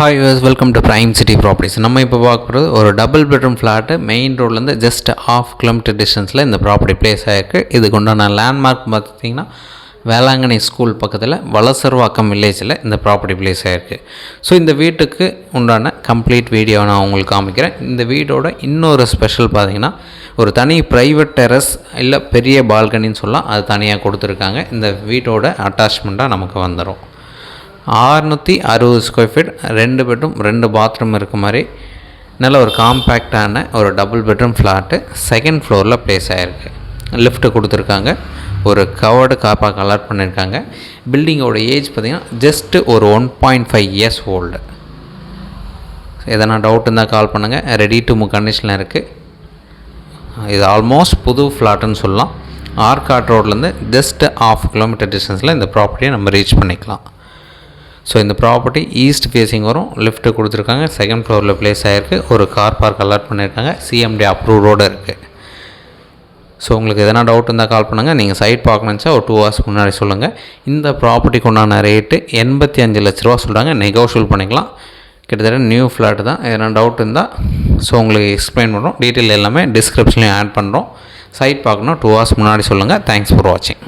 Hi welcome to prime city properties. நம்ம இப்போ பார்க்குறது ஒரு டபுள் பெட்ரூம் ஃப்ளாட்டு மெயின் ரோட்லேருந்து ஜஸ்ட் ½ கிலோமீட்டர் டிஸ்டன்ஸில் இந்த ப்ராப்பர்ட்டி பிளேஸ் ஆகிருக்கு. இதுக்கு உண்டான லேண்ட்மார்க் பார்த்திங்கன்னா வேளாங்கண்ணி ஸ்கூல் பக்கத்தில் வலசர்வாக்கம் வில்லேஜில் இந்த ப்ராப்பர்ட்டி பிளேஸ் ஆகிருக்கு. ஸோ இந்த வீட்டுக்கு உண்டான கம்ப்ளீட் வீடியோ நான் உங்களுக்கு காமிக்கிறேன். இந்த வீடோட இன்னொரு ஸ்பெஷல் பார்த்திங்கன்னா ஒரு தனி ப்ரைவேட் டெரஸ் இல்லை பெரிய பால்கனின்னு சொல்லலாம், அது தனியாக கொடுத்துருக்காங்க. இந்த வீட்டோட அட்டாச்மெண்ட்டாக நமக்கு வந்துடும். 660 ஸ்கொயர் ஃபீட், 2 பெட்ரூம் 2 பாத்ரூம் இருக்க மாதிரி நல்ல ஒரு காம்பேக்டான ஒரு டபுள் பெட்ரூம் ஃப்ளாட்டு செகண்ட் ஃப்ளோரில் ப்ளேஸ் ஆகிருக்கு. லிஃப்ட்டு கொடுத்துருக்காங்க, ஒரு கவர்டு காப்பாக கலர் பண்ணியிருக்காங்க. பில்டிங்கோட ஏஜ் பார்த்திங்கன்னா ஜஸ்ட்டு ஒரு 1.5 இயர்ஸ் ஓல்டு. எதனா டவுட் இருந்தால் கால் பண்ணுங்கள். ரெடி டு மூவ் கண்டிஷனில் இருக்குது. இது ஆல்மோஸ்ட் புது ஃப்ளாட்டுன்னு சொல்லலாம். ஆர்காட் ரோட்லேருந்து ஜஸ்ட்டு ½ கிலோமீட்டர் டிஸ்டன்ஸில் இந்த ப்ராப்பர்ட்டியை நம்ம ரீச் பண்ணிக்கலாம். ஸோ இந்த ப்ராப்பர்ட்டி ஈஸ்ட் ஃபேஸிங் வரும். லிஃப்ட்டு கொடுத்துருக்காங்க, செகண்ட் ஃப்ளோரில் ப்ளேஸ் ஆகிருக்கு. ஒரு கார் பார்க் அலாட் பண்ணியிருக்காங்க. சிஎம்டி அப்ரூவ் ரோடு இருக்குது. ஸோ உங்களுக்கு எதனா டவுட் இருந்தால் கால் பண்ணுங்கள். நீங்கள் சைட் பார்க்கணுச்சா ஒரு 2 hours முன்னாடி சொல்லுங்கள். இந்த ப்ராப்பர்ட்டிக்கு உண்டான ரேட்டு 85 லட்ச ரூபா சொல்கிறாங்க. நெகோஷியல் பண்ணிக்கலாம். கிட்டத்தட்ட நியூ ஃப்ளாட்டு தான். எதனா டவுட் இருந்தால் ஸோ உங்களுக்கு எக்ஸ்பிளைன் பண்ணுறோம். டீட்டெயில் எல்லாமே டிஸ்கிரிப்ஷன்லேயும் ஆட் பண்ணுறோம். சைட் பார்க்கணும் 2 hours முன்னாடி சொல்லுங்கள். தேங்க்ஸ் ஃபார் வாட்சிங்.